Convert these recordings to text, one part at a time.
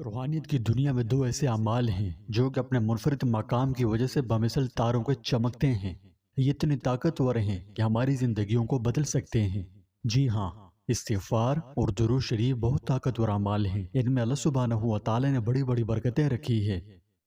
روحانیت کی دنیا میں دو ایسے اعمال ہیں جو کہ اپنے منفرد مقام کی وجہ سے بمثل تاروں کے چمکتے ہیں۔ یہ اتنے طاقتور ہیں کہ ہماری زندگیوں کو بدل سکتے ہیں۔ جی ہاں، استغفار اور درود شریف بہت طاقتور اعمال ہیں۔ ان میں اللہ سبحانہ و تعالی نے بڑی بڑی برکتیں رکھی ہے۔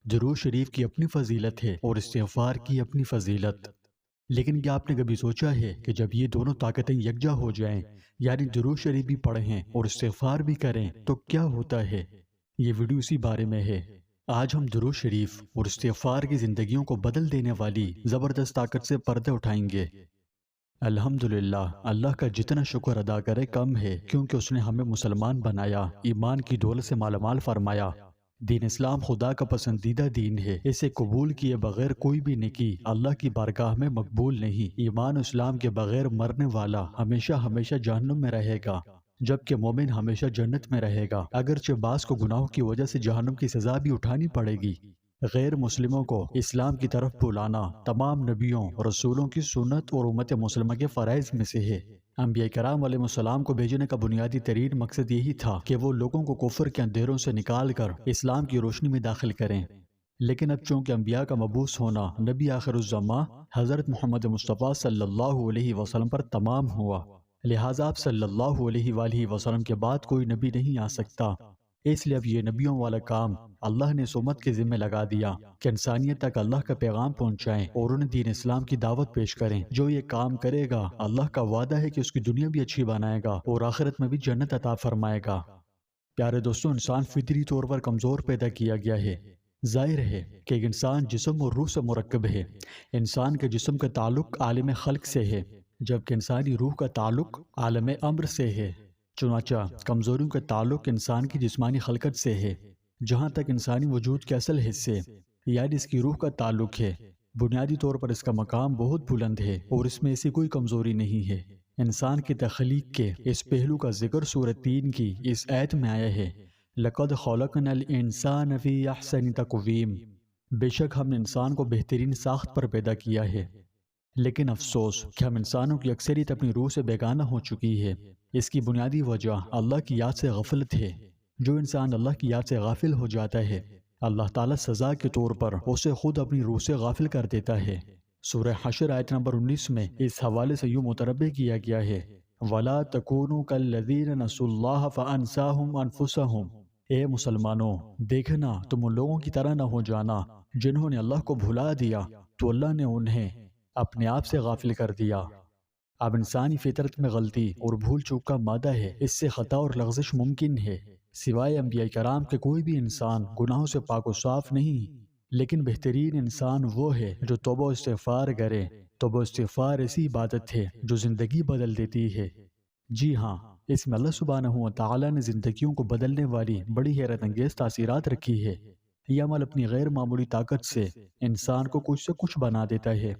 درود شریف کی اپنی فضیلت ہے اور استغفار کی اپنی فضیلت۔ لیکن کیا آپ نے کبھی سوچا ہے کہ جب یہ دونوں طاقتیں یکجا ہو جائیں، یعنی درود شریف بھی پڑھیں اور استغفار بھی کریں، تو کیا ہوتا ہے؟ یہ ویڈیو اسی بارے میں ہے۔ آج ہم درود شریف اور استغفار کی زندگیوں کو بدل دینے والی زبردست طاقت سے پردے اٹھائیں گے۔ الحمدللہ، اللہ کا جتنا شکر ادا کرے کم ہے، کیونکہ اس نے ہمیں مسلمان بنایا، ایمان کی دولت سے مالا مال فرمایا۔ دین اسلام خدا کا پسندیدہ دین ہے۔ اسے قبول کیے بغیر کوئی بھی نیکی اللہ کی بارگاہ میں مقبول نہیں۔ ایمان و اسلام کے بغیر مرنے والا ہمیشہ ہمیشہ جہنم میں رہے گا، جبکہ مومن ہمیشہ جنت میں رہے گا، اگرچہ بعض کو گناہوں کی وجہ سے جہنم کی سزا بھی اٹھانی پڑے گی۔ غیر مسلموں کو اسلام کی طرف بلانا تمام نبیوں رسولوں کی سنت اور امت مسلمہ کے فرائض میں سے ہے۔ انبیاء کرام علیہ السلام کو بھیجنے کا بنیادی ترین مقصد یہی تھا کہ وہ لوگوں کو کفر کے اندھیروں سے نکال کر اسلام کی روشنی میں داخل کریں۔ لیکن اب چونکہ انبیاء کا مبعوث ہونا نبی آخر الزماں حضرت محمد مصطفیٰ صلی اللہ علیہ وسلم پر تمام ہوا، لہٰذا آپ صلی اللہ علیہ وآلہ وسلم کے بعد کوئی نبی نہیں آ سکتا۔ اس لیے اب یہ نبیوں والا کام اللہ نے اس امت کے ذمہ لگا دیا کہ انسانیت تک اللہ کا پیغام پہنچائیں اور انہیں دین اسلام کی دعوت پیش کریں۔ جو یہ کام کرے گا، اللہ کا وعدہ ہے کہ اس کی دنیا بھی اچھی بنائے گا اور آخرت میں بھی جنت عطا فرمائے گا۔ پیارے دوستو، انسان فطری طور پر کمزور پیدا کیا گیا ہے۔ ظاہر ہے کہ ایک انسان جسم اور روح سے مرکب ہے۔ انسان کے جسم کا تعلق عالم خلق سے ہے، جبکہ انسانی روح کا تعلق عالم امر سے ہے۔ چنانچہ کمزوریوں کا تعلق انسان کی جسمانی خلقت سے ہے۔ جہاں تک انسانی وجود کے اصل حصے یعنی اس کی روح کا تعلق ہے، بنیادی طور پر اس کا مقام بہت بلند ہے اور اس میں ایسی کوئی کمزوری نہیں ہے۔ انسان کی تخلیق کے اس پہلو کا ذکر سورۃ 3 کی اس آیت میں آیا ہے، لَقَدْ خَلَقْنَا الْإِنسَانَ فِي أَحْسَنِ تَقْوِيمٍ۔ بے شک ہم نے انسان کو بہترین ساخت پر پیدا کیا ہے۔ لیکن افسوس کہ ہم انسانوں کی اکثریت اپنی روح سے بیگانہ ہو چکی ہے۔ اس کی بنیادی وجہ اللہ کی یاد سے غفلت ہے۔ جو انسان اللہ کی یاد سے غافل ہو جاتا ہے، اللہ تعالیٰ سزا کے طور پر اسے خود اپنی روح سے غافل کر دیتا ہے۔ سورہ حشر آیت نمبر 19 میں اس حوالے سے یوں متنبہ کیا گیا ہے، وَلَا تَكُونُوا كَالَّذِينَ نَسُوا اللَّهَ فَأَنسَاهُمْ أَنفُسَهُمْ۔ اے مسلمانوں، دیکھنا تم ان لوگوں کی طرح نہ ہو جانا جنہوں نے اللہ کو بھلا دیا تو اللہ نے انہیں اپنے آپ سے غافل کر دیا۔ اب انسانی فطرت میں غلطی اور بھول چوک کا مادہ ہے، اس سے خطا اور لغزش ممکن ہے۔ سوائے انبیاء کرام کے کوئی بھی انسان گناہوں سے پاک و صاف نہیں، لیکن بہترین انسان وہ ہے جو توبہ و استغفار کرے۔ توبہ و استغفار ایسی عبادت ہے جو زندگی بدل دیتی ہے۔ جی ہاں، اس میں اللہ سبحانہ و تعالی نے زندگیوں کو بدلنے والی بڑی حیرت انگیز تاثیرات رکھی ہے۔ یہ عمل اپنی غیر معمولی طاقت سے انسان کو کچھ سے کچھ بنا دیتا ہے۔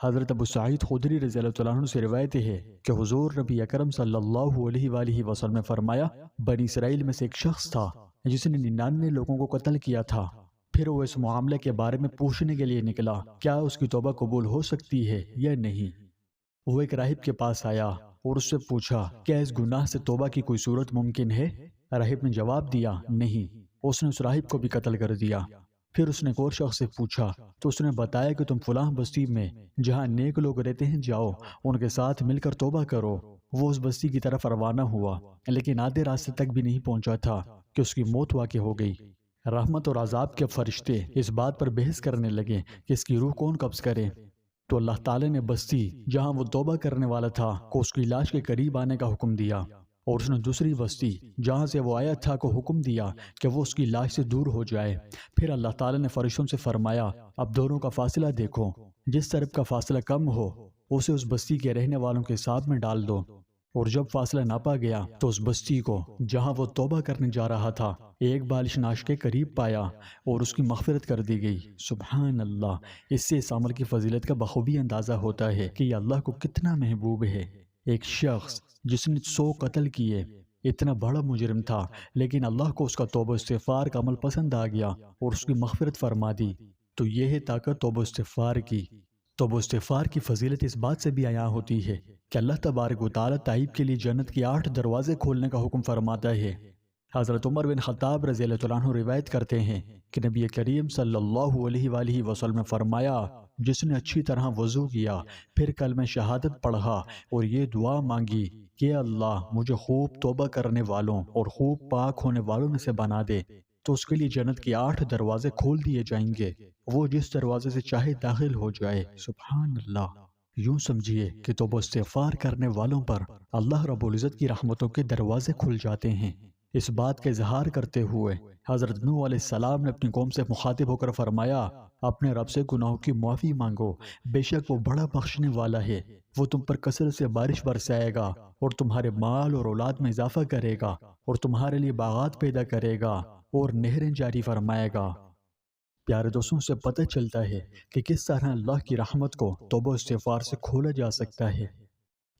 حضرت ابو سعید خدری رضی اللہ عنہ سے روایت ہے کہ حضور نبی اکرم صلی اللہ علیہ وآلہ وسلم نے فرمایا، بنی اسرائیل میں سے ایک شخص تھا جس نے 99 لوگوں کو قتل کیا تھا۔ پھر وہ اس معاملے کے بارے میں پوچھنے کے لیے نکلا، کیا اس کی توبہ قبول ہو سکتی ہے یا نہیں۔ وہ ایک راہب کے پاس آیا اور اس سے پوچھا، کیا اس گناہ سے توبہ کی کوئی صورت ممکن ہے؟ راہب نے جواب دیا، نہیں۔ اس نے اس راہب کو بھی قتل کر دیا۔ پھر اس نے ایک اور شخص سے پوچھا تو اس نے بتایا کہ تم فلاں بستی میں جہاں نیک لوگ رہتے ہیں جاؤ، ان کے ساتھ مل کر توبہ کرو۔ وہ اس بستی کی طرف روانہ ہوا، لیکن آدھے راستے تک بھی نہیں پہنچا تھا کہ اس کی موت واقع ہو گئی۔ رحمت اور عذاب کے فرشتے اس بات پر بحث کرنے لگے کہ اس کی روح کون قبض کرے۔ تو اللہ تعالی نے بستی جہاں وہ توبہ کرنے والا تھا کو اس کی لاش کے قریب آنے کا حکم دیا، اور اس نے دوسری بستی جہاں سے وہ آیا تھا کو حکم دیا کہ وہ اس کی لاش سے دور ہو جائے۔ پھر اللہ تعالی نے فرشتوں سے فرمایا، اب دونوں کا فاصلہ دیکھو، جس طرف کا فاصلہ کم ہو اسے اس بستی کے رہنے والوں کے حساب میں ڈال دو، اور جب فاصلہ ناپا گیا تو اس بستی کو جہاں وہ توبہ کرنے جا رہا تھا ایک بالش ناش کے قریب پایا اور اس کی مغفرت کر دی گئی۔ سبحان اللہ! اس سے اس عمل کی فضیلت کا بخوبی اندازہ ہوتا ہے کہ یہ اللہ کو کتنا محبوب ہے۔ ایک شخص جس نے 100 قتل کیے، اتنا بڑا مجرم تھا، لیکن اللہ کو اس کا توبہ استغفار کا عمل پسند آ گیا اور اس کی مغفرت فرما دی۔ تو یہ ہے طاقت توبہ استغفار کی۔ توبہ استغفار کی فضیلت اس بات سے بھی عیاں ہوتی ہے کہ اللہ تبارک و تعالیٰ تائب کے لیے جنت کے 8 دروازے کھولنے کا حکم فرماتا ہے۔ حضرت عمر بن خطاب رضی اللہ تعالیٰ عنہ روایت کرتے ہیں کہ نبی کریم صلی اللہ علیہ وآلہ وسلم نے فرمایا، جس نے اچھی طرح وضو کیا، پھر کلمہ شہادت پڑھا اور یہ دعا مانگی کہ اللہ مجھے خوب توبہ کرنے والوں اور خوب پاک ہونے والوں میں سے بنا دے، تو اس کے لیے جنت کے 8 دروازے کھول دیے جائیں گے، وہ جس دروازے سے چاہے داخل ہو جائے۔ سبحان اللہ۔ یوں سمجھیے کہ توبہ استغفار کرنے والوں پر اللہ رب العزت کی رحمتوں کے دروازے کھل جاتے ہیں۔ اس بات کا اظہار کرتے ہوئے حضرت نوح علیہ السلام نے اپنی قوم سے مخاطب ہو کر فرمایا، اپنے رب سے گناہوں کی معافی مانگو، بے شک وہ بڑا بخشنے والا ہے، وہ تم پر کثرت سے بارش برسائے گا اور تمہارے مال اور اولاد میں اضافہ کرے گا اور تمہارے لیے باغات پیدا کرے گا اور نہریں جاری فرمائے گا۔ پیارے دوستوں، سے پتہ چلتا ہے کہ کس طرح اللہ کی رحمت کو توبہ استغفار سے کھولا جا سکتا ہے۔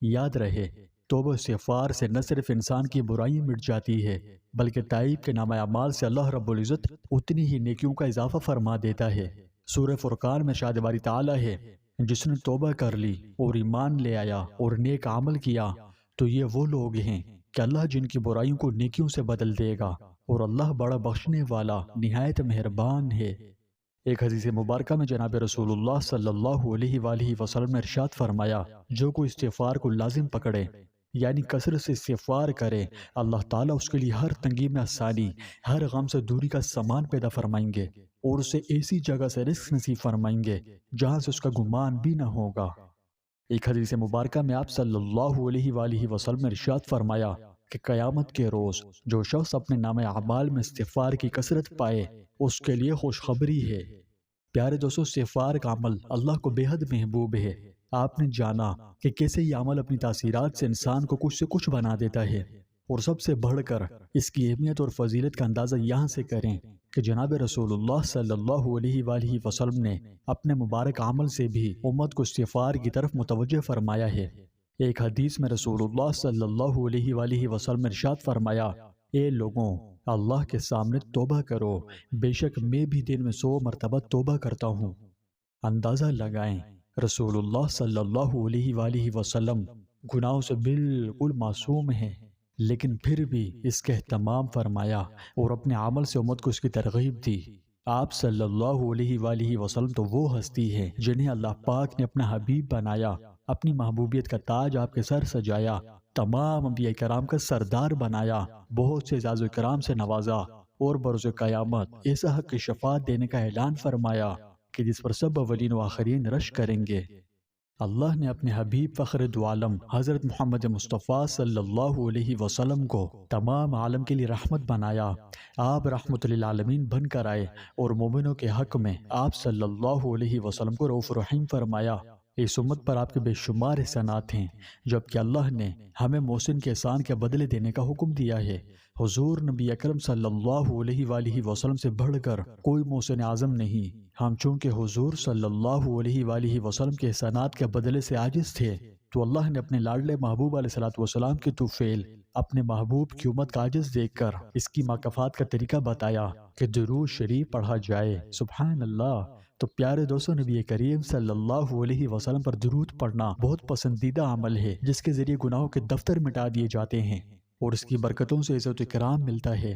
یاد رہے، توبہ استغفار سے نہ صرف انسان کی برائیاں مٹ جاتی ہے بلکہ تائب کے نامہ اعمال سے اللہ رب العزت اتنی ہی نیکیوں کا اضافہ فرما دیتا ہے۔ سورہ فرقان میں ارشاد باری تعالیٰ ہے، جس نے توبہ کر لی اور ایمان لے آیا اور نیک عمل کیا تو یہ وہ لوگ ہیں کہ اللہ جن کی برائیوں کو نیکیوں سے بدل دے گا، اور اللہ بڑا بخشنے والا نہایت مہربان ہے۔ ایک حدیث مبارکہ میں جناب رسول اللہ صلی اللہ علیہ وآلہ وسلم نے ارشاد فرمایا، جو کوئی استغفار کو لازم پکڑے، یعنی کثرت سے استغفار کرے، اللہ تعالیٰ اس کے لیے ہر تنگی میں آسانی، ہر غم سے دوری کا سامان پیدا فرمائیں گے اور اسے ایسی جگہ سے رزق نصیب فرمائیں گے جہاں سے اس کا گمان بھی نہ ہوگا۔ ایک حدیث مبارکہ میں آپ صلی اللہ علیہ وآلہ وسلم نے ارشاد فرمایا کہ قیامت کے روز جو شخص اپنے نامہ اعمال میں استغفار کی کثرت پائے، اس کے لیے خوشخبری ہے۔ پیارے دوستو، استغفار کا عمل اللہ کو بے حد محبوب ہے۔ آپ نے جانا کہ کیسے یہ عمل اپنی تاثیرات سے انسان کو کچھ سے کچھ بنا دیتا ہے، اور سب سے بڑھ کر اس کی اہمیت اور فضیلت کا اندازہ یہاں سے کریں کہ جناب رسول اللہ صلی اللہ علیہ وآلہ وسلم نے اپنے مبارک عمل سے بھی امت کو استغفار کی طرف متوجہ فرمایا ہے۔ ایک حدیث میں رسول اللہ صلی اللہ علیہ وآلہ وسلم نے ارشاد فرمایا، اے لوگوں، اللہ کے سامنے توبہ کرو، بے شک میں بھی دن میں 100 مرتبہ توبہ کرتا ہوں۔ اندازہ لگائیں، رسول اللہ صلی اللہ علیہ وآلہ وسلم گناہوں سے بالکل معصوم ہیں، لیکن پھر بھی اس کا اہتمام فرمایا اور اپنے عمل سے امت کو اس کی ترغیب دی۔ آپ صلی اللہ علیہ وآلہ وسلم تو وہ ہستی ہے جنہیں اللہ پاک نے اپنا حبیب بنایا، اپنی محبوبیت کا تاج آپ کے سر سجایا، تمام انبیاء کرام کا سردار بنایا، بہت سے اعزاز و اکرام سے نوازا، اور بروز قیامت ایسا حق کی شفاعت دینے کا اعلان فرمایا کہ جس پر سب اولین و آخرین رش کریں گے۔ اللہ نے اپنے حبیب فخر دو عالم حضرت محمد مصطفیٰ صلی اللہ علیہ وسلم کو تمام عالم کے لیے رحمت بنایا۔ آپ رحمت للعالمین بن کر آئے اور مومنوں کے حق میں آپ صلی اللہ علیہ وسلم کو رؤوف رحیم فرمایا۔ اس امت پر آپ کے بے شمار احسانات ہیں، جبکہ اللہ نے ہمیں محسن کے احسان کے بدلے دینے کا حکم دیا ہے۔ حضور نبی اکرم صلی اللہ علیہ وآلہ وسلم سے بڑھ کر کوئی محسن اعظم نہیں۔ ہم چونکہ حضور صلی اللہ علیہ وآلہ وسلم کے احسانات کے بدلے سے عاجز تھے، تو اللہ نے اپنے لاڈلے محبوب علیہ الصلوۃ والسلام کی طفیل اپنے محبوب کی امت کا عاجز دیکھ کر اس کی مکافات کا طریقہ بتایا کہ درود شریف پڑھا جائے۔ سبحان اللہ۔ تو پیارے دوستو، نبی کریم صلی اللہ علیہ وسلم پر درود پڑھنا بہت پسندیدہ عمل ہے، جس کے ذریعے گناہوں کے دفتر مٹا دیے جاتے ہیں اور اس کی برکتوں سے عزت و اکرام ملتا ہے۔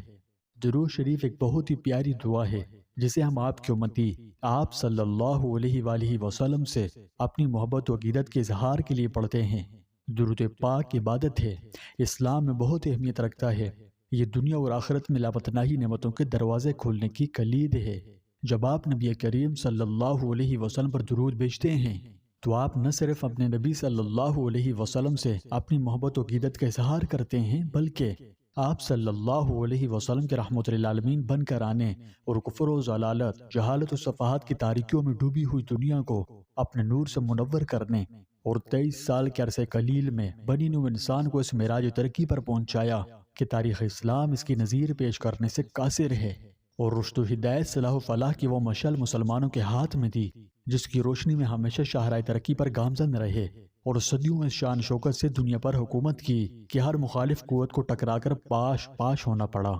درود شریف ایک بہت ہی پیاری دعا ہے جسے ہم آپ کے امتی آپ صلی اللہ علیہ وآلہ وسلم سے اپنی محبت و عقیدت کے اظہار کے لیے پڑھتے ہیں۔ درود پاک عبادت ہے، اسلام میں بہت اہمیت رکھتا ہے۔ یہ دنیا اور آخرت میں لاپتناہی نعمتوں کے دروازے کھولنے کی کلید ہے۔ جب آپ نبی کریم صلی اللہ علیہ وسلم پر درود بھیجتے ہیں تو آپ نہ صرف اپنے نبی صلی اللہ علیہ وسلم سے اپنی محبت و عقیدت کا اظہار کرتے ہیں، بلکہ آپ صلی اللہ علیہ وسلم کے رحمت للعالمین بن کر آنے اور کفر و ضلالت، جہالت و صفحات کی تاریکیوں میں ڈوبی ہوئی دنیا کو اپنے نور سے منور کرنے اور 23 سال کے عرصے قلیل میں بنی نوع انسان کو اس معراج ترقی پر پہنچایا کہ تاریخ اسلام اس کی نظیر پیش کرنے سے قاصر ہے، اور رشد و ہدایت، صلاح و فلاح کی وہ مشعل مسلمانوں کے ہاتھ میں دی جس کی روشنی میں ہمیشہ شاہراہ ترقی پر گامزن رہے، اور صدیوں میں شان شوکت سے دنیا پر حکومت کی کہ ہر مخالف قوت کو ٹکرا کر پاش پاش ہونا پڑا۔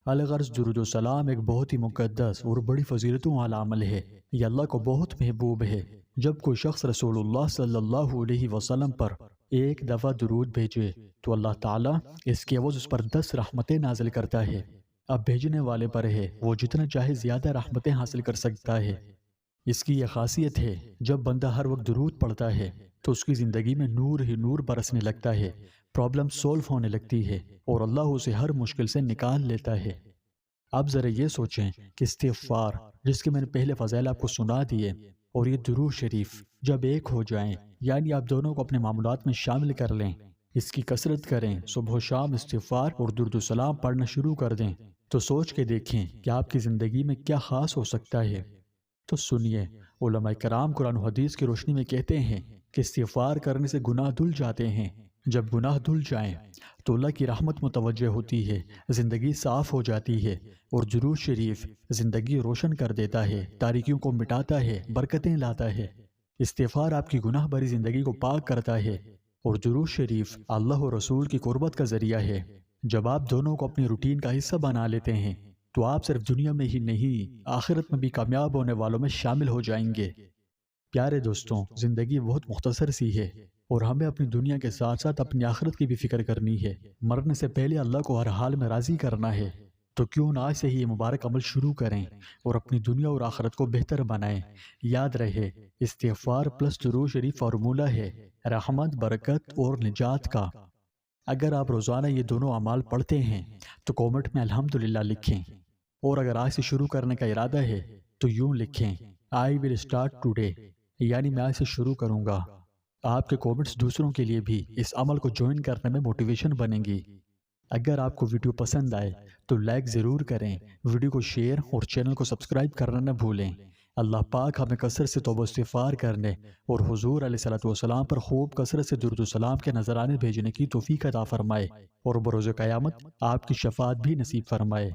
الغرض درود و سلام ایک بہت ہی مقدس اور بڑی فضیلتوں والا عمل ہے، یہ اللہ کو بہت محبوب ہے۔ جب کوئی شخص رسول اللہ صلی اللہ علیہ وسلم پر ایک دفعہ درود بھیجے تو اللہ تعالیٰ اس کے عوض اس پر 10 رحمتیں نازل کرتا ہے۔ اب بھیجنے والے پر ہے، وہ جتنا چاہے زیادہ رحمتیں حاصل کر سکتا ہے۔ اس کی یہ خاصیت ہے، جب بندہ ہر وقت درود پڑھتا ہے تو اس کی زندگی میں نور ہی نور برسنے لگتا ہے، پرابلم سولو ہونے لگتی ہے اور اللہ اسے ہر مشکل سے نکال لیتا ہے۔ اب ذرا یہ سوچیں کہ استغفار، جس کے میں نے پہلے فضائل آپ کو سنا دیے، اور یہ درود شریف جب ایک ہو جائیں، یعنی آپ دونوں کو اپنے معمولات میں شامل کر لیں، اس کی کثرت کریں، صبح و شام استغفار اور درود و سلام پڑھنا شروع کر دیں، تو سوچ کے دیکھیں کہ آپ کی زندگی میں کیا خاص ہو سکتا ہے۔ تو سنیے، علماء کرام قرآن و حدیث کی روشنی میں کہتے ہیں کہ استغفار کرنے سے گناہ دھل جاتے ہیں۔ جب گناہ دھل جائیں تو اللہ کی رحمت متوجہ ہوتی ہے، زندگی صاف ہو جاتی ہے، اور درود شریف زندگی روشن کر دیتا ہے، تاریکیوں کو مٹاتا ہے، برکتیں لاتا ہے۔ استغفار آپ کی گناہ بھری زندگی کو پاک کرتا ہے، اور درود شریف اللہ و رسول کی قربت کا ذریعہ ہے۔ جب آپ دونوں کو اپنی روٹین کا حصہ بنا لیتے ہیں تو آپ صرف دنیا میں ہی نہیں، آخرت میں بھی کامیاب ہونے والوں میں شامل ہو جائیں گے۔ پیارے دوستوں، زندگی بہت مختصر سی ہے، اور ہمیں اپنی دنیا کے ساتھ ساتھ اپنی آخرت کی بھی فکر کرنی ہے۔ مرنے سے پہلے اللہ کو ہر حال میں راضی کرنا ہے، تو کیوں نہ آج سے ہی یہ مبارک عمل شروع کریں اور اپنی دنیا اور آخرت کو بہتر بنائیں۔ یاد رہے، استغفار پلس درود شریف فارمولہ ہے رحمت، برکت اور نجات کا۔ اگر آپ روزانہ یہ دونوں اعمال پڑھتے ہیں تو کومنٹ میں الحمدللہ لکھیں، اور اگر آج سے شروع کرنے کا ارادہ ہے تو یوں لکھیں I will start today، یعنی میں آج سے شروع کروں گا۔ آپ کے کومنٹس دوسروں کے لیے بھی اس عمل کو جوائن کرنے میں موٹیویشن بنیں گی۔ اگر آپ کو ویڈیو پسند آئے تو لائک ضرور کریں، ویڈیو کو شیئر اور چینل کو سبسکرائب کرنا نہ بھولیں۔ اللہ پاک ہمیں کثرت سے توبہ استغفار کرنے اور حضور علیہ الصلوۃ والسلام پر خوب کثرت سے درود و سلام کے نذرانے بھیجنے کی توفیق عطا فرمائے، اور بروز قیامت آپ کی شفاعت بھی نصیب فرمائے۔